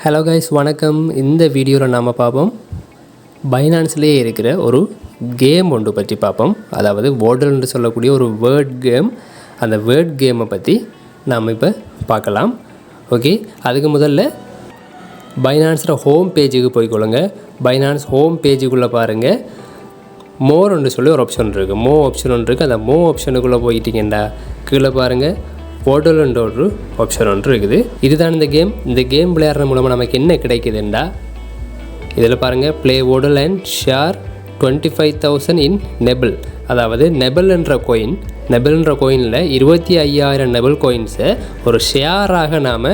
Hello guys, வணக்கம். இந்த வீடியோவில் நாம் பார்ப்போம் பைனான்ஸ்லேயே இருக்கிற ஒரு கேம் ஒன்று பற்றி பார்ப்போம். அதாவது WODL என்று சொல்லக்கூடிய ஒரு வேர்ட் கேம். அந்த வேர்ட் கேமை பற்றி நாம் இப்போ பார்க்கலாம். ஓகே, அதுக்கு முதல்ல பைனான்ஸில் ஹோம் பேஜுக்கு போய்க்கொள்ளுங்க. பைனான்ஸ் ஹோம் பேஜுக்குள்ளே பாருங்கள், மோர் ஒன்று சொல்லி ஒரு ஆப்ஷன் இருக்குது. ஆப்ஷன் ஒன்று இருக்குது. அந்த ஆப்ஷனுக்குள்ளே போயிட்டீங்கன்னா கீழே பாருங்கள் WODL என்ற ஒரு ஆப்ஷன் ஒன்று இருக்குது. இதுதான் இந்த கேம். இந்த கேம் விளையாடுற மூலமாக நமக்கு என்ன கிடைக்குதுண்டா, இதில் பாருங்கள், ப்ளே WODL அண்ட் ஷேர் 25,000 இன் நெபிள். அதாவது நெபிள் என்ற கோயினில் 25,000 நெபிள் கோயின்ஸை ஒரு ஷேராக நாம்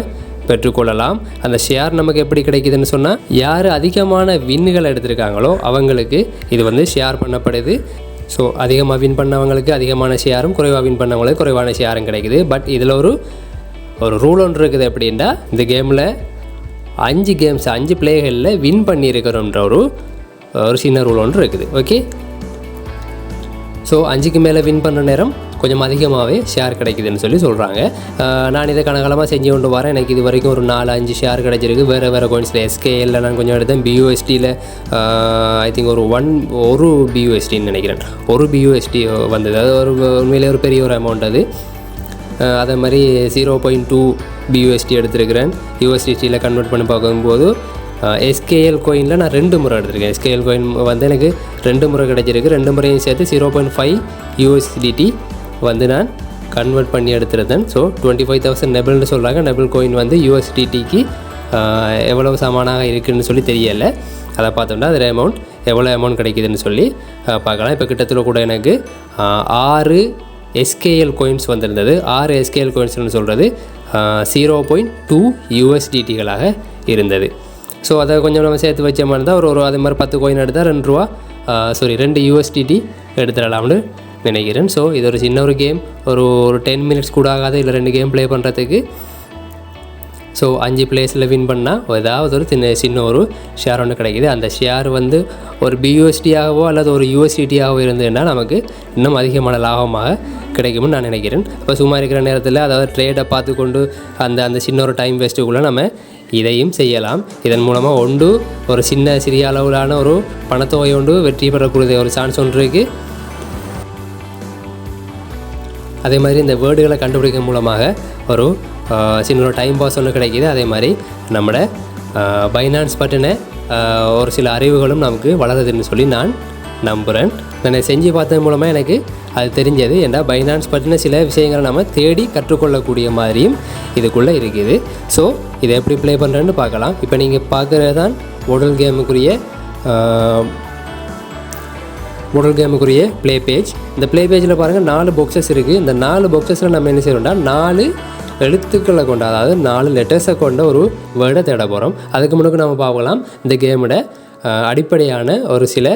பெற்றுக்கொள்ளலாம். அந்த ஷேர் நமக்கு எப்படி கிடைக்குதுன்னு சொன்னால், யார் அதிகமான வின்னுகள் எடுத்திருக்காங்களோ அவங்களுக்கு இது ஷேர் பண்ணப்படுது. ஸோ அதிகமாக வின் பண்ணவங்களுக்கு அதிகமான ஷேரும், குறைவாக வின் பண்ணவங்களுக்கு குறைவான ஷேரும் கிடைக்குது. பட் இதில் ஒரு ரூல் ஒன்று இருக்குது. எப்படின்னா, இந்த கேமில் 5 பிளேகளில் வின் பண்ணியிருக்கிறோன்ற ஒரு சின்ன ரூல் ஒன்று இருக்குது. ஓகே, ஸோ 5க்கு மேலே வின் பண்ணுற நேரம் கொஞ்சம் அதிகமாகவே ஷேர் கிடைக்குதுன்னு சொல்லி சொல்கிறாங்க. நான் இதை கனகாலமாக செஞ்சு கொண்டு வரேன். எனக்கு இது வரைக்கும் ஒரு 4-5 ஷேர் கிடைச்சிருக்கு. வேறு கோயின்ஸில் SKL நான் கொஞ்சம் எடுத்தேன். BUSDயில் ஐ திங்க் ஒரு BUSDன்னு நினைக்கிறேன். ஒரு BUSD வந்தது. அது உண்மையிலே ஒரு பெரிய ஒரு அமௌண்ட். அது அதே மாதிரி 0.2 BUSD எடுத்திருக்கிறேன். USDTயில் கன்வெர்ட் பண்ணி பார்க்கும்போது SKL கோயினில் நான் 2 முறை எடுத்திருக்கேன். SKL கோயின் எனக்கு 2 முறை கிடைச்சிருக்கு. 2 முறையும் சேர்த்து 0.5 USDT நான் கன்வெர்ட் பண்ணி எடுத்துருந்தேன். ஸோ 25,000 நெபிள்னு சொல்கிறாங்க. நெபிள் கோயின் USDTக்கு எவ்வளவு சமானாக இருக்குதுன்னு சொல்லி தெரியலை. அதை பார்த்தோம்னா அதில் எவ்வளோ அமௌண்ட் கிடைக்குதுன்னு சொல்லி பார்க்கலாம். இப்போ கிட்டத்தட்ட கூட எனக்கு 6 SKL கோயின்ஸ் வந்திருந்தது. 6 SKL கோயின்ஸ்னு சொல்கிறது 0.2 USDTகளாக இருந்தது. ஸோ அதை கொஞ்சம் நம்ம சேர்த்து வச்ச மாதிரி தான் ஒரு அதே மாதிரி 10 கோயின் எடுத்தால் 2 USDT எடுத்துடலாம்னு நினைக்கிறேன். ஸோ இது ஒரு சின்ன ஒரு கேம். ஒரு 10 மினிட்ஸ் கூட ஆகாது இல்லை 2 கேம் ப்ளே பண்ணுறதுக்கு. ஸோ 5 பிளேஸில் வின் பண்ணால் ஏதாவது ஒரு சின்ன ஒரு ஷேர் ஒன்று கிடைக்கிது. அந்த ஷேர் ஒரு BUSDயாகவோ அல்லது ஒரு USDTயாகவோ இருந்ததுன்னா நமக்கு இன்னும் அதிகமான லாபமாக கிடைக்கும்னு நான் நினைக்கிறேன். இப்போ சும்மா இருக்கிற நேரத்தில், அதாவது ட்ரேடை பார்த்து கொண்டு அந்த சின்ன ஒரு டைம் வேஸ்ட்டுக்குள்ளே நம்ம இதையும் செய்யலாம். இதன் மூலமாக ஒரு சிறிய அளவிலான ஒரு பணத்தொகை வெற்றி பெறக்கூடிய ஒரு சான்ஸ் ஒன்று இருக்குது. அதே மாதிரி இந்த வேர்டுகளை கண்டுபிடிக்க மூலமாக ஒரு சின்ன ஒரு டைம் பாஸ் ஒன்று கிடைக்கிது. அதே மாதிரி நம்மளோட பைனான்ஸ் பற்றின ஒரு சில அறிவுகளும் நமக்கு வளருதுன்னு சொல்லி நான் நம்புகிறேன். நான் செஞ்சு பார்த்தது மூலமாக எனக்கு அது தெரிஞ்சது. ஏன்னா பைனான்ஸ் பற்றின சில விஷயங்களை நம்ம தேடி கற்றுக்கொள்ளக்கூடிய மாதிரியும் இதுக்குள்ளே இருக்குது. ஸோ இதை எப்படி ப்ளே பண்ணுறேன்னு பார்க்கலாம். இப்போ நீங்கள் பார்க்குறது தான் WODL கேமுக்குரிய ப்ளே பேஜ். இந்த ப்ளே பேஜில் பாருங்கள் 4 பாக்ஸஸ் இருக்குது. இந்த 4 பாக்ஸஸில் நம்ம என்ன செய்யணும்னா 4 எழுத்துக்களை கொண்ட, அதாவது 4 லெட்டர்ஸை கொண்ட ஒரு வேர்டை தேட போகிறோம். அதுக்கு முன்னாடி நம்ம பார்க்கலாம் இந்த கேமோட அடிப்படையான ஒரு சில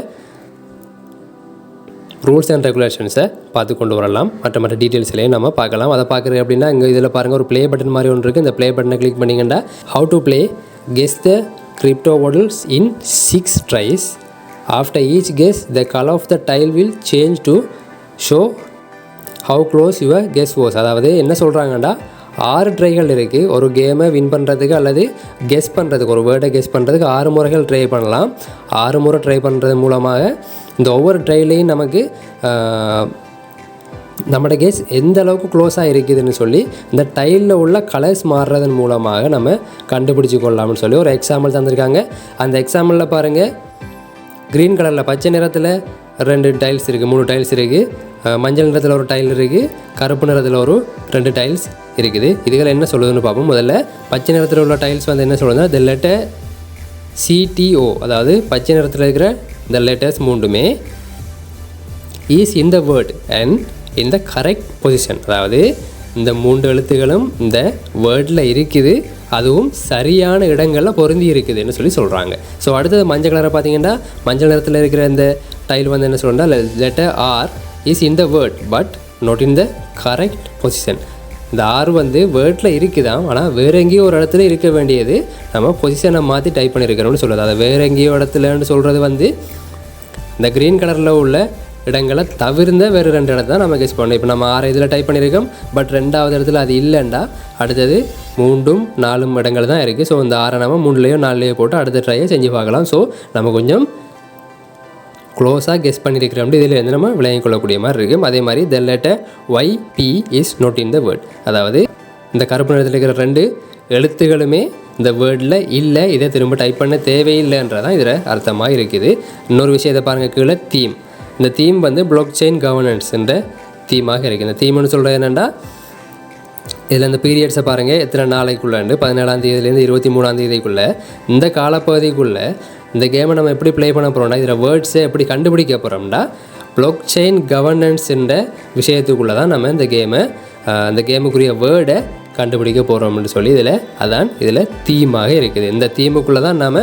ரூல்ஸ் அண்ட் ரெகுலேஷன்ஸை பார்த்து கொண்டு வரலாம். மற்ற டீட்டெயில்ஸ்லேயும் நம்ம பார்க்கலாம். அதை பார்க்குறது அப்படின்னா, இங்கே இதில் பாருங்கள் ஒரு ப்ளே பட்டன் மாதிரி ஒன்று இருக்குது. இந்த ப்ளே பட்டனை கிளிக் பண்ணிங்கன்னா how to play guess the crypto WODLs in 6 tries. After each guess, the color of the tile will change to show how close your guess was. அதாவது என்ன சொல்கிறாங்கண்டா, 6 ட்ரைகள் இருக்குது. ஒரு கேமை வின் பண்ணுறதுக்கு அல்லது கெஸ் பண்ணுறதுக்கு, ஒரு வேர்டை கெஸ் பண்ணுறதுக்கு 6 முறைகள் ட்ரை பண்ணலாம். 6 முறை ட்ரை பண்ணுறது மூலமாக இந்த ஒவ்வொரு ட்ரைலையும் நமக்கு நம்மளோட கெஸ் எந்த அளவுக்கு க்ளோஸாக இருக்குதுன்னு சொல்லி இந்த டைலில் உள்ள கலர்ஸ் மாறுறதன் மூலமாக நம்ம கண்டுபிடிச்சி கொள்ளலாம்னு சொல்லி ஒரு எக்ஸாம்பிள் தந்திருக்காங்க. அந்த எக்ஸாம்பிளில் பாருங்கள், க்ரீன் கலரில் பச்சை நிறத்தில் 2 டைல்ஸ் இருக்குது, 3 டைல்ஸ் இருக்குது. மஞ்சள் நிறத்தில் ஒரு டைல் இருக்குது. கருப்பு நிறத்தில் ஒரு 2 டைல்ஸ் இருக்குது. இதுகள் என்ன சொல்லுதுன்னு பார்ப்போம். முதல்ல பச்சை நிறத்தில் உள்ள டைல்ஸ் என்ன சொல்லுதுன்னா, த லெட்டர் CTO, அதாவது பச்சை நிறத்தில் இருக்கிற இந்த லெட்டர்ஸ் 3மே is in the word and in the correct position. அதாவது இந்த 3 எழுத்துக்களும் இந்த வேர்டில் இருக்குது, அதுவும் சரியான இடங்களில் பொருந்தி இருக்குதுன்னு சொல்லி சொல்கிறாங்க. ஸோ அடுத்தது மஞ்சள் கலரை பார்த்தீங்கன்னா, மஞ்சள் நிறத்தில் இருக்கிற இந்த டைல் என்ன சொல்கிறா, letter R is in the word but not in the correct position. இந்த R வேர்டில் இருக்குதான், ஆனால் வேறு எங்கேயோ ஒரு இடத்துல இருக்க வேண்டியது நம்ம பொசிஷனை மாற்றி டைப் பண்ணியிருக்கிறோம்னு சொல்லுது. அதை வேறு எங்கேயோ இடத்துலன்னு சொல்கிறது இந்த க்ரீன் கலரில் உள்ள இடங்களை தவிர்ந்த வேறு 2 இடத்த தான் நம்ம கெஸ் பண்ணணும். இப்போ நம்ம 6 இதில் டைப் பண்ணியிருக்கோம், பட் 2வது இடத்துல அது இல்லைண்டா அடுத்தது 3ம் 4ம் இடங்கள் தான் இருக்குது. ஸோ இந்த 6 நம்ம 3லேயோ 4லேயோ போட்டு அடுத்த ட்ரையை செஞ்சு பார்க்கலாம். ஸோ நம்ம கொஞ்சம் க்ளோஸாக கெஸ் பண்ணியிருக்கிறோம். இதில் இருந்து நம்ம விளங்கிக் கொள்ளக்கூடிய மாதிரி இருக்கும். அதே மாதிரி the letter YP is not in the word, அதாவது இந்த கருப்பு நிறத்தில் இருக்கிற 2 எழுத்துகளுமே இந்த வேர்டில் இல்லை, இதை திரும்ப டைப் பண்ண தேவையில்லைன்றதான் இதில் அர்த்தமாக இருக்குது. இன்னொரு விஷயத்தை பாருங்கள், கீழே தீம். இந்த தீம் வந்து பிளாக் செயின் கவர்னன்ஸ்ன்ற தீமாக இருக்குது. இந்த தீம்னு சொல்கிறது என்னென்னா, இதில் இந்த பீரியட்ஸை பாருங்கள், எத்தனை நாளைக்குள்ளேண்டு 17ஆம் தேதியிலேருந்து 23ஆம் தேதிக்குள்ளே இந்த காலப்பகுதிக்குள்ளே இந்த கேமை நம்ம எப்படி ப்ளே பண்ண போகிறோம்னா, இதில் வேர்ட்ஸை எப்படி கண்டுபிடிக்க போகிறோம்னா பிளாக் செயின் கவர்னன்ஸ்ன்ற விஷயத்துக்குள்ளே தான் நம்ம இந்த கேமுக்குரிய வேர்டை கண்டுபிடிக்க போகிறோம்னு சொல்லி இதில் தீமாக இருக்குது. இந்த தீமுக்குள்ளே தான் நாம்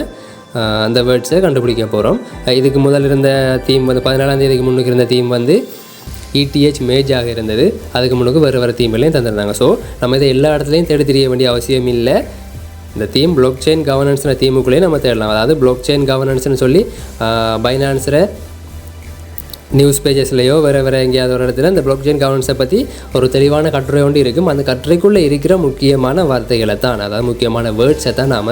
அந்த வேர்ட்ஸை கண்டுபிடிக்க போகிறோம். இதுக்கு முதல் இருந்த தீம் வந்து 17ஆம் தேதிக்கு முன்னுக்கு இருந்த தீம் வந்து ETH மேஜாக இருந்தது. அதுக்கு முன்னுக்கு வேறு தீம்களையும் தந்துருந்தாங்க. ஸோ நம்ம இதை எல்லா இடத்துலையும் தேடி தெரிய வேண்டிய அவசியம் இல்லை. இந்த தீம் பிளாக் செயின் கவர்னன்ஸ்ன தீமுக்குள்ளேயே நம்ம தேடலாம். அதாவது பிளாக் செயின் கவர்னன்ஸ்னு சொல்லி பைனான்ஸில் நியூஸ் பேஜஸ்லையோ வேறு எங்கேயாவது ஒரு இடத்துல இந்த பிளாக் செயின் கவர்னன்ஸை பற்றி ஒரு தெளிவான கட்டுரை ஒன்று இருக்கும். அந்த கட்டுரைக்குள்ளே இருக்கிற முக்கியமான வார்த்தைகளை தான், அதாவது முக்கியமான வேர்ட்ஸை தான் நாம்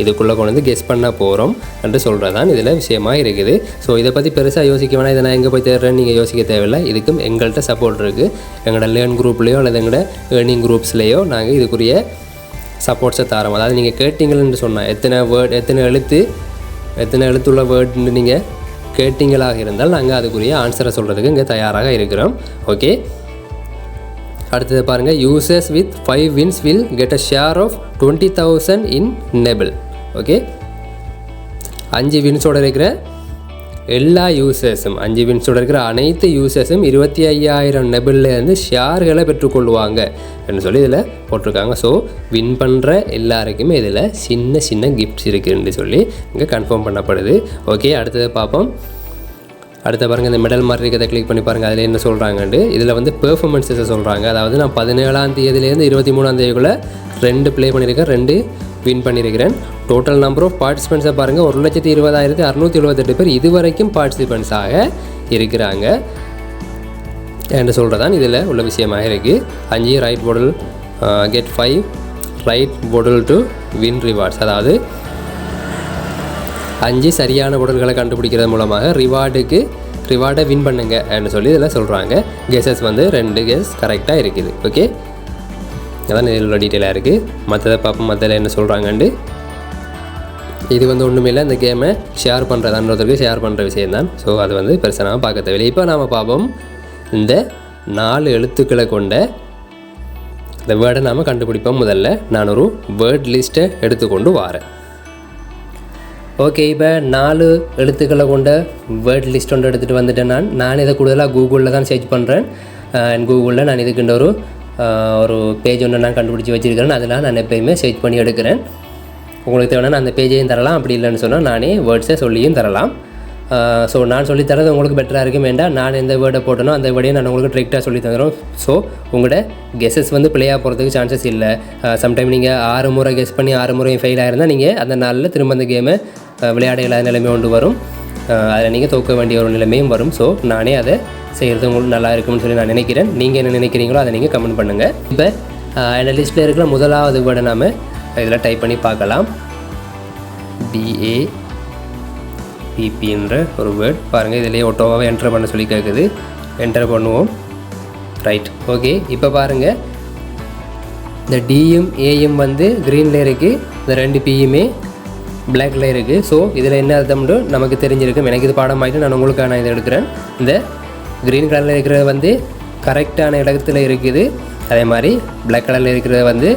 இதுக்குள்ளே கொண்டு வந்து கெஸ் பண்ண போகிறோம் என்று சொல்கிறது தான் இதில் விஷயமாக இருக்குது. ஸோ இதை பற்றி பெருசாக யோசிக்க வேணாம், இதை நான் எங்கே போய் தேடுறேன்னு நீங்கள் யோசிக்க தேவையில்லை. இதுக்கும் எங்கள்கிட்ட சப்போர்ட் இருக்குது. எங்களோட லேர்ன் குரூப்லேயோ அல்லது எங்களோட ஏர்னிங் குரூப்ஸ்லேயோ நாங்கள் இதுக்குரிய சப்போர்ட்ஸை தரோம். அதாவது நீங்கள் கேட்டிங்கன்னு சொன்னால் எத்தனை எழுத்துள்ள வேர்டுன்னு நீங்கள் கேட்டிங்களாக இருந்தால் நாங்கள் அதுக்குரிய ஆன்சரை சொல்கிறதுக்கு இங்கே தயாராக இருக்கிறோம். ஓகே, அடுத்தது பாருங்கள், users with 5 wins will get a share of 20,000 in Nebel. Okay, 5 வின்ஸோடு இருக்கிற எல்லா யூசர்ஸும் 5 வின்ஸோடு இருக்கிற அனைத்து யூசர்ஸும் 25,000 நெபிள்லேருந்து ஷேர்களை பெற்றுக்கொள்வாங்க என்று சொல்லி இதில் போட்டிருக்காங்க. ஸோ வின் பண்ணுற எல்லாருக்குமே இதில் சின்ன சின்ன கிஃப்ட்ஸ் இருக்குதுன்னு சொல்லி இங்கே கன்ஃபார்ம் பண்ணப்படுது. ஓகே, அடுத்தது பார்ப்போம். அடுத்த பாருங்கள், இந்த மெடல் மாதிரி இருக்கிறத கிளிக் பண்ணி பாருங்கள். அதில் என்ன சொல்கிறாங்கன்ட்டு இதில் வந்து பெர்ஃபார்மன்ஸஸை சொல்கிறாங்க. அதாவது நான் 17ஆம் தேதியிலேருந்து 23ஆம் தேதிக்குள்ளே 2 ப்ளே பண்ணியிருக்கேன், 2 வின் பண்ணியிருக்கிறேன். டோட்டல் நம்பர் ஆஃப் பார்ட்டிசிபெண்ட்ஸை பாருங்கள், 1,20,678 பேர் இதுவரைக்கும் பார்ட்டிசிபெண்ட்ஸாக இருக்கிறாங்க என்று சொல்கிறதான் இதில் உள்ள விஷயமாக இருக்குது. 5 right WODL get 5 right WODL to win rewards, அதாவது 5 சரியான WODLகளை கண்டுபிடிக்கிறது மூலமாக ரிவார்டை வின் பண்ணுங்க என்று சொல்லி இதில் சொல்கிறாங்க. கெஸஸ் வந்து 2 கெஸ் கரெக்டாக இருக்குது. ஓகே, அதான் இதில் உள்ள டீட்டெயிலாக இருக்குது. மற்றதை பார்ப்போம், மற்றதில் என்ன சொல்கிறாங்கண்டு. இது வந்து ஒன்றுமே இல்லை, இந்த கேமை ஷேர் பண்ணுறதுன்றதுக்கு ஷேர் பண்ணுற விஷயந்தான். ஸோ அது வந்து பெருசாக நாம் பார்க்க தேவையில்லை. இப்போ நாம் பார்ப்போம், இந்த 4 எழுத்துக்களை கொண்ட இந்த வேர்டை நாம் கண்டுபிடிப்போம். முதல்ல நான் ஒரு வேர்ட் லிஸ்ட்டை எடுத்துக்கொண்டு வரேன். ஓகே, இப்போ 4 எழுத்துக்களை கொண்ட வேர்ட் லிஸ்ட் ஒன்று எடுத்துகிட்டு வந்துட்டேன். நான் இதை கூடுதலாக கூகுளில் தான் சர்ச் பண்ணுறேன். கூகுளில் நான் இதுக்குன்ற ஒரு பேஜ் ஒன்று நான் கண்டுபிடிச்சி வச்சுருக்கிறேன். அதில் நான் எப்போயுமே சர்ச் பண்ணி எடுக்கிறேன். உங்களுக்கு தேவைன்னா நான் அந்த பேஜையும் தரலாம், அப்படி இல்லைன்னு சொன்னால் நானே வேர்ட்ஸை சொல்லியும் தரலாம். ஸோ நான் சொல்லித்தரது உங்களுக்கு பெட்டராக இருக்கும். வேண்டாம், நான் எந்த வேர்டை போட்டனோ அந்த வேர்டையும் நான் உங்களுக்கு டிரெக்டாக சொல்லி தந்துடும். ஸோ உங்களோட கெஸஸ் வந்து பிளேயாக போகிறதுக்கு சான்சஸ் இல்லை. சம்டைம் நீங்கள் 6 முறை கெஸ் பண்ணி 6 முறையும் ஃபெயில் ஆகிருந்தால் நீங்கள் அந்த நாளில் திரும்ப அந்த கேமை விளையாட இல்லாத நிலைமை கொண்டு வரும். அதில் நீங்கள் தோற்க வேண்டிய ஒரு நிலைமையும் வரும். ஸோ நானே அதை செய்கிறது உங்களுக்கு நல்லா இருக்கும்னு சொல்லி நான் நினைக்கிறேன். நீங்கள் என்ன நினைக்கிறீங்களோ அதை நீங்கள் கமெண்ட் பண்ணுங்கள். இப்போ அந்த லிஸ்ட்டில் இருக்கிற முதலாவது வேர்டை நாம் இதில் டைப் பண்ணி பார்க்கலாம். DAPPன்ற ஒரு வேர்ட் பாருங்கள், இதிலேயே ஒட்டோவாக என்டர் பண்ண சொல்லி கேட்குது. என்டர் பண்ணுவோம். Right, okay. இப்போ பாருங்கள், இந்த டியும் ஏயும் வந்து க்ரீனில் இருக்குது, இந்த 2 பியுமே பிளாக்ல இருக்குது. ஸோ இதில் என்ன அர்த்தம்னு நமக்கு தெரிஞ்சிருக்கும். எனக்கு இது பாடம் ஆகிட்டு நான் உங்களுக்கு நான் இதை எடுக்கிறேன். இந்த க்ரீன் கலரில் இருக்கிறது வந்து கரெக்டான இடத்துல இருக்குது. அதே மாதிரி பிளாக் கலரில் இருக்கிறது வந்து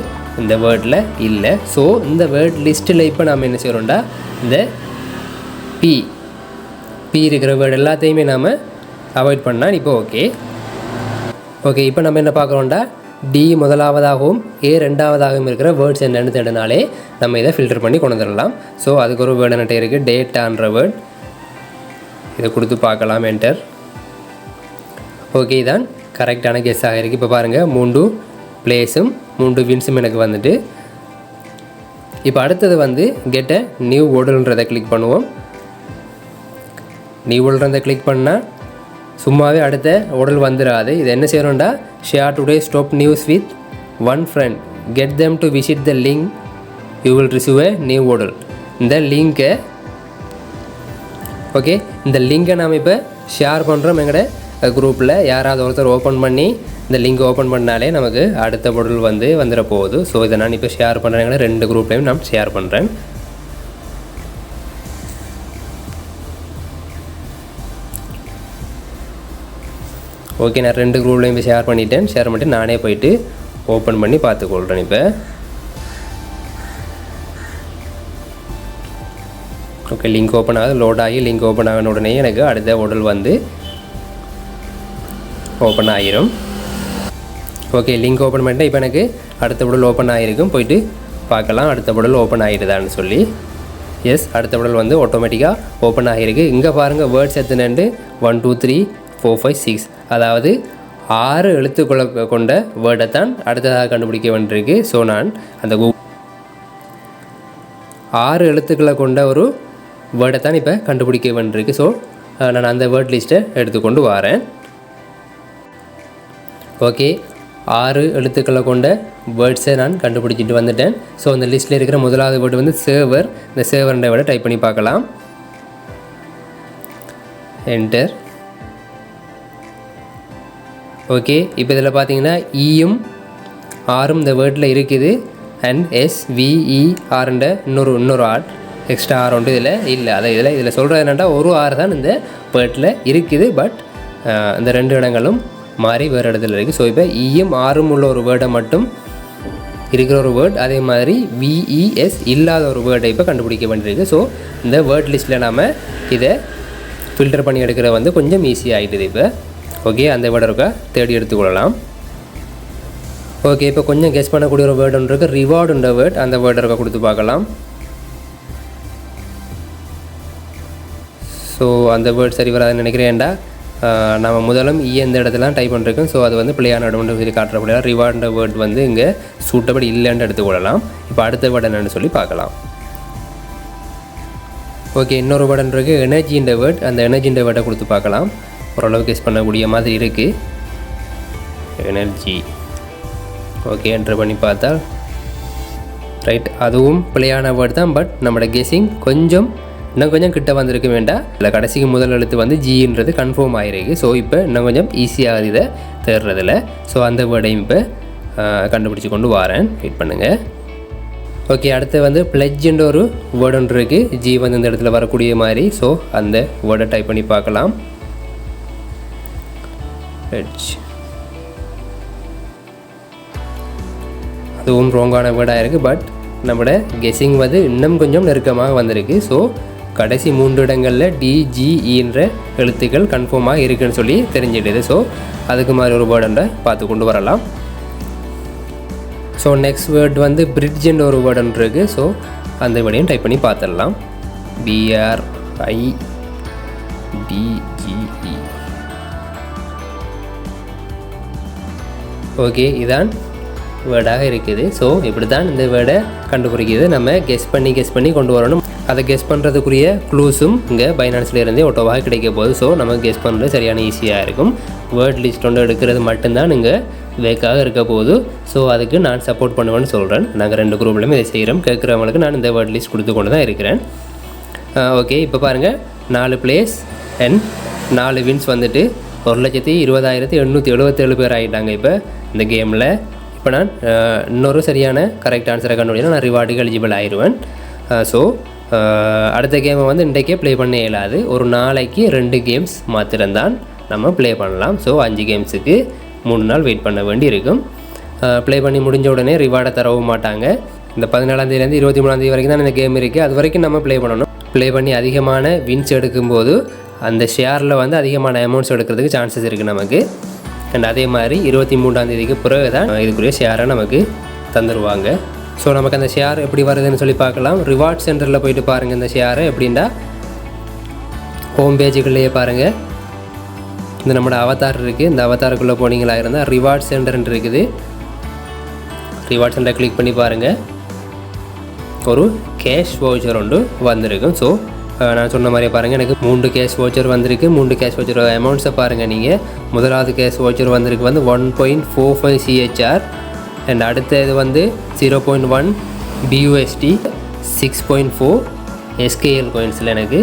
இந்த வேர்டில் இல்லை. ஸோ இந்த வேர்ட் லிஸ்ட்டில் இப்போ நாம் என்ன செய்கிறோம்டா, இந்த பி இருக்கிற வேர்டு எல்லாத்தையுமே நாம் அவாய்ட் பண்ணால் இப்போ ஓகே. இப்போ நம்ம என்ன பார்க்குறோம்டா, டி முதலாவதாகவும் ஏ 2வதாகவும் இருக்கிற வேர்ட்ஸ் என்னென்னு தேடினாலே நம்ம இதை ஃபில்டர் பண்ணி கொண்டு வந்துடலாம். ஸோ அதுக்கு ஒரு வேர்டு என்னட்டே இருக்குது, டேட்டான்ற வேர்ட். இதை கொடுத்து பார்க்கலாம், என்டர். ஓகே, இதான் கரெக்டான கெஸ்ஸாக இருக்குது. இப்போ பாருங்கள், 3 பிளேஸும் 3 வின்ஸும் எனக்கு வந்துட்டு. இப்போ அடுத்தது வந்து கெட் அ நியூ WODLன்றதை கிளிக் பண்ணுவோம். நியூ WODLன்றதை கிளிக் பண்ணால் சும்மாவே அடுத்த உடல் வந்துடாது. இது என்ன செய்யணும்டா, share today stop news with one friend, get them to visit the link, you will receive a new உடல். இந்த லிங்கை ஓகே, இந்த லிங்கை நாம் இப்போ ஷேர் பண்ணுறோம் எங்களோட குரூப்பில். யாராவது ஒருத்தர் ஓப்பன் பண்ணி இந்த லிங்க் ஓப்பன் பண்ணாலே நமக்கு அடுத்த பொருள் வந்துட போகுது. ஸோ இதை நான் இப்போ ஷேர் பண்ணுறேன், 2 குரூப்லேயும் நான் ஷேர் பண்ணுறேன். ஓகே, நான் 2 குரூப்லேயும் இப்போ ஷேர் பண்ணிட்டேன். ஷேர் பண்ணிட்டு நானே போயிட்டு ஓப்பன் பண்ணி பார்த்துக்கொள்கிறேன். இப்போ ஓகே, லிங்க் ஓப்பன் ஆகுது. லோட் ஆகி லிங்க் ஓப்பன் ஆகின உடனே எனக்கு அடுத்த உடல் ஓப்பன் ஆகிரும். ஓகே, லிங்க் ஓப்பன் பண்ணிட்டேன். இப்போ எனக்கு அடுத்த உடல் ஓப்பன் ஆகிருக்கும். போயிட்டு பார்க்கலாம் அடுத்த உடல் ஓப்பன் ஆகிடுதான்னு சொல்லி. எஸ், அடுத்த உடல் ஆட்டோமேட்டிக்காக ஓப்பன் ஆகிருக்கு. இங்கே பாருங்கள் வேர்ட்ஸ் எத்தனைண்டு 1 2 3 4 5 6, அதாவது 6 எழுத்துக்களை கொண்ட வேர்டை தான் அடுத்ததாக கண்டுபிடிக்க வேண்டியிருக்கு. ஸோ நான் அந்த 6 எழுத்துக்களை கொண்ட ஒரு வேர்டை தான் இப்போ கண்டுபிடிக்க வேண்டியிருக்கு. ஸோ நான் அந்த வேர்ட் லிஸ்ட்டை எடுத்துக்கொண்டு வரேன். ஓகே, 6 எழுத்துக்களை கொண்ட வேர்ட்ஸை நான் கண்டுபிடிச்சிட்டு வந்துட்டேன். ஸோ அந்த லிஸ்ட்டில் இருக்கிற முதலாவது வேர்டு சேவர். இந்த சேவர்ன்ற வேர்டை டைப் பண்ணி பார்க்கலாம். என்டர். ஓகே, இப்போ இதில் பார்த்தீங்கன்னா ஈயும் ஆரும் இந்த வேர்டில் இருக்குது. அண்ட் SVERன்ற இன்னொரு ஆர், எக்ஸ்ட்ரா ஆர் ஒன்று இதில் இல்லை. அதை இதில் சொல்கிறது என்னென்னா ஒரு ஆர் தான் இந்த வேர்டில் இருக்குது. பட் இந்த 2 இடங்களும் மாறி வேறு இடத்துல இருக்குது. ஸோ இப்போ ஈயும் ஆரும் உள்ள ஒரு வேர்டை மட்டும் இருக்கிற ஒரு வேர்ட், அதே மாதிரி VES இல்லாத ஒரு வேர்டை இப்போ கண்டுபிடிக்க வேண்டியிருக்கு. ஸோ இந்த வேர்ட் லிஸ்ட்டில் நாம் இதை ஃபில்டர் பண்ணி எடுக்கிற கொஞ்சம் ஈஸியாகிடுது இப்போ. ஓகே, அந்த வேர்டை இருக்கா தேடி எடுத்துக்கொள்ளலாம். ஓகே, இப்போ கொஞ்சம் கெஸ் பண்ணக்கூடிய ஒரு வேர்டு ஒன்று இருக்குது, ரிவார்டுன்ற வேர்ட். அந்த வேர்டை இருக்கா கொடுத்து பார்க்கலாம். ஸோ அந்த வேர்ட் சரி வராதுன்னு நினைக்கிறேன்டா. நம்ம முதலும் இந்த இடத்துலாம் டைப் பண்ணிருக்கோம். ஸோ அது பிள்ளையான இடம்னு சொல்லி காட்டுறப்படியா ரிவார்டுன்ற வேர்ட் இங்கே சூட்டபடி இல்லைன்னு எடுத்துக்கொள்ளலாம். இப்போ அடுத்த வேர்டு என்னன்னு சொல்லி பார்க்கலாம். ஓகே, இன்னொரு வேர்டு இருக்குது எனர்ஜின்ற வேர்ட். அந்த எனர்ஜின்ற வேர்டை கொடுத்து பார்க்கலாம். ஓரளவு கெஸ் பண்ணக்கூடிய மாதிரி இருக்குது. எனர்ஜி. ஓகே, என்ட்ரு பண்ணி பார்த்தா ரைட், அதுவும் பிள்ளையான வேர்டு தான். பட் நம்மளோட கெஸ்ஸிங் இன்னும் கொஞ்சம் கிட்ட வந்திருக்கு வேண்டாம். இல்லை, கடைசிக்கு முதல் எழுத்து ஜின்றது கன்ஃபார்ம் ஆகிருக்கு. ஸோ இப்போ இன்னும் கொஞ்சம் ஈஸியாக இதை தேடுறதில்ல. ஸோ அந்த வேர்டையும் இப்போ கண்டுபிடிச்சி கொண்டு வரேன். வெயிட் பண்ணுங்கள். ஓகே, அடுத்து பிளட்ஜுன்ற ஒரு வேர்டு ஒன்று இருக்குது. ஜி இந்த இடத்துல வரக்கூடிய மாதிரி. ஸோ அந்த வேர்டை டைப் பண்ணி பார்க்கலாம். அதுவும் ராங்கான வேர்டாக இருக்குது. பட் நம்மளோட கெஸ்ஸிங் இன்னும் கொஞ்சம் நெருக்கமாக வந்திருக்கு. ஸோ கடைசி 3 இடங்களில் DGEன்ற எழுத்துக்கள் கன்ஃபார்மாக இருக்குதுன்னு சொல்லி தெரிஞ்சிடுது. ஸோ அதுக்கு மாதிரி ஒரு வேர்டை பார்த்து கொண்டு வரலாம். ஸோ நெக்ஸ்ட் வேர்ட் பிரிட்ஜுன்ற ஒரு வேர்டு ஒன்று இருக்குது. ஸோ அந்த வேர்டையும் டைப் பண்ணி பார்த்துடலாம். BRIDGE. ஓகே, இதான் வேர்டாக இருக்குது. ஸோ இப்படி தான் இந்த வேர்டை கண்டுபிடிக்கிது. நம்ம கெஸ் பண்ணி கொண்டு வரணும். அதை கெஸ் பண்ணுறதுக்குரிய க்ளூஸும் இங்கே பைனான்ஸ்லேருந்தே ஆட்டோவாக கிடைக்க போகுது. ஸோ நம்ம கெஸ் பண்ணுறது சரியான ஈஸியாக இருக்கும். வேர்ட் லிஸ்ட் ஒன்று எடுக்கிறது மட்டும்தான் இங்கே வேக்காக இருக்க போகுது. ஸோ அதுக்கு நான் சப்போர்ட் பண்ணுவேன்னு சொல்கிறேன். நாங்கள் 2 குரூப்லையுமே இதை செய்கிறோம். கேட்குறவங்களுக்கு நான் இந்த வேர்ட் லிஸ்ட் கொடுத்து கொண்டு தான் இருக்கிறேன். ஓகே, இப்போ பாருங்கள் 4 பிளேஸ் அண்ட் 4 வின்ஸ் 1,20,877 பேர் ஆகிட்டாங்க இப்போ இந்த கேமில். இப்போ நான் இன்னொரு சரியான கரெக்ட் ஆன்சரை கண்டுபிடிச்சா நான் ரிவார்டுக்கு எலிஜிபிள் ஆயிடுவேன். ஸோ அடுத்த கேமை இன்றைக்கே ப்ளே பண்ண இயலாது. ஒரு நாளைக்கு 2 கேம்ஸ் மாத்திரம்தான் நம்ம ப்ளே பண்ணலாம். ஸோ 5 கேம்ஸுக்கு 3 நாள் வெயிட் பண்ண வேண்டி இருக்கும். ப்ளே பண்ணி முடிஞ்ச உடனே ரிவார்டை தரவும் மாட்டாங்க. இந்த 14 தேதியிலேருந்து 23 தேதி வரைக்கும் தான் இந்த கேம் இருக்குது. அது வரைக்கும் நம்ம ப்ளே பண்ணணும். ப்ளே பண்ணி அதிகமான வின்ஸ் எடுக்கும்போது அந்த ஷேரில் அதிகமான அமௌண்ட்ஸ் எடுக்கிறதுக்கு சான்சஸ் இருக்குது நமக்கு. அண்ட் அதே மாதிரி 23ஆம் தேதிக்கு பிறகு தான் இதுக்குரிய ஷேரை நமக்கு தந்துடுவாங்க. ஸோ நமக்கு அந்த ஷேர் எப்படி வருதுன்னு சொல்லி பார்க்கலாம். ரிவார்ட் சென்டரில் போய்ட்டு பாருங்கள். இந்த ஷேரை எப்படின்னா ஹோம் பேஜுக்குள்ளேயே பாருங்கள். இந்த நம்மளோட அவதார் இருக்குது. இந்த அவதாருக்குள்ளே போனீங்களா இருந்தால் ரிவார்ட் சென்டர்ன்னு இருக்குது. ரிவார்ட் சென்டரை கிளிக் பண்ணி பாருங்கள். ஒரு கேஷ் வவுச்சர் ஒன்று வந்திருக்கும். ஸோ நான் சொன்ன மாதிரியே பாருங்கள், எனக்கு 3 கேஷ் வவுச்சர் வந்திருக்கு. 3 கேஷ் வவுச்சர் அமௌண்ட்ஸை பாருங்கள் நீங்கள். முதலாவது கேஷ் வவுச்சர் வந்திருக்கு வந்து 1.45 CHR அண்ட் அடுத்த இது வந்து 0.1 BUSD, 6.4 SKL கோயின்ஸில் எனக்கு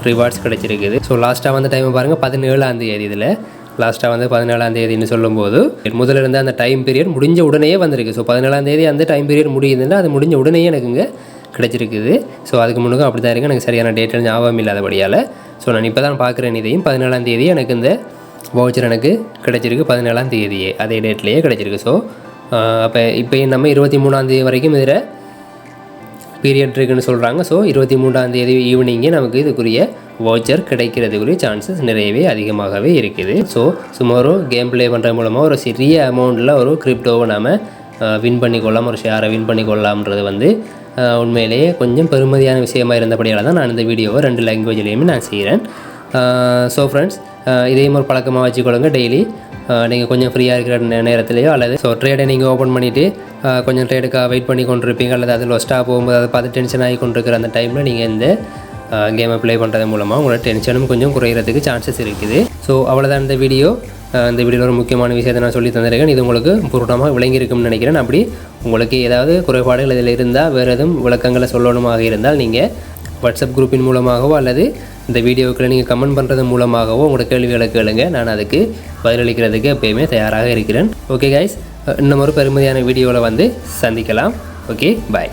ரிவார்ட்ஸ் கிடச்சிருக்குது. ஸோ லாஸ்ட்டாக வந்து டைமை பாருங்கள், 17ஆம் தேதி. இதில் லாஸ்ட்டாக வந்து 17ஆம் தேதின்னு சொல்லும்போது முதல்ல இருந்து அந்த டைம் பீரியட் முடிஞ்ச உடனே வந்திருக்கு. ஸோ 17ஆம் தேதி அந்த டைம் பீரியட் முடியுதுன்னா அது முடிஞ்ச உடனே எனக்கு இங்கே கிடச்சிருக்குது. ஸோ அதுக்கு முன்னுக்கும் அப்படி தான் இருக்குது. எனக்கு சரியான டேட்டில் ஞாபகம் இல்லாதபடியால் ஸோ நான் இப்போ தான் பார்க்குறேன். இதையும் 17ஆம் தேதி எனக்கு இந்த வவுச்சர் எனக்கு கிடச்சிருக்கு. 17ஆம் தேதியே அதே டேட்லேயே கிடச்சிருக்கு. ஸோ அப்போ இப்போயும் நம்ம 23ஆம் தேதி வரைக்கும் இதில் பீரியட் இருக்குன்னு சொல்கிறாங்க. ஸோ 23ஆம் தேதி ஈவினிங்கே நமக்கு இதுக்குரிய வவுச்சர் கிடைக்கிறதுக்குரிய சான்சஸ் நிறையவே அதிகமாகவே இருக்குது. ஸோ சும்மா ஒரு கேம் ப்ளே பண்ணுறது மூலமாக ஒரு சிறிய அமௌண்ட்டில் ஒரு கிரிப்டோவை நாம் வின் பண்ணிக்கொள்ளலாம், ஒரு ஷேரை வின் பண்ணிக்கொள்ளலாம்ன்றது வந்து உண்மையிலேயே கொஞ்சம் பெருமதியான விஷயமாக இருந்தபடியால் தான் நான் இந்த வீடியோவை 2 லாங்குவேஜ்லேயுமே நான் செய்கிறேன். ஸோ ஃப்ரெண்ட்ஸ், இதையும் ஒரு பழக்கமாக வச்சுக்கொள்ளுங்க. டெய்லி நீங்கள் கொஞ்சம் ஃப்ரீயாக இருக்கிற நேரத்துலையோ அல்லது ஸோ ட்ரேடை நீங்கள் ஓப்பன் பண்ணிவிட்டு கொஞ்சம் ட்ரேடுக்காக வெயிட் பண்ணி கொண்டிருப்பீங்க, அல்லது அது லொஸ்ட்டாக போகும்போது அதை பார்த்து டென்ஷன் ஆகி கொண்டிருக்கிற அந்த டைமில் நீங்கள் இந்த கேமை ப்ளே பண்ணுறது மூலமாக உங்களோட டென்ஷனும் கொஞ்சம் குறையிறதுக்கு சான்சஸ் இருக்குது. ஸோ அவ்வளோதான் இந்த வீடியோ. இந்த வீடியோவில் ஒரு முக்கியமான விஷயத்தை நான் சொல்லி தந்திருக்கேன். இது உங்களுக்கு பூர்ணமாக விளங்கியிருக்கும்னு நினைக்கிறேன். அப்படி உங்களுக்கு ஏதாவது குறைபாடுகள் இதில் இருந்தால், வேறு எதுவும் விளக்கங்களை சொல்லணுமாக இருந்தால் நீங்கள் வாட்ஸ்அப் குரூப்பின் மூலமாகவோ அல்லது இந்த வீடியோவுக்குள்ள நீங்கள் கமெண்ட் பண்ணுறது மூலமாகவோ உங்களோட கேள்விகளை கேளுங்க. நான் அதுக்கு பதிலளிக்கிறதுக்கு எப்பயுமே தயாராக இருக்கிறேன். ஓகே கைஸ், இன்னும் ஒரு பெருமதியான வீடியோவில் வந்து சந்திக்கலாம். ஓகே, பாய்.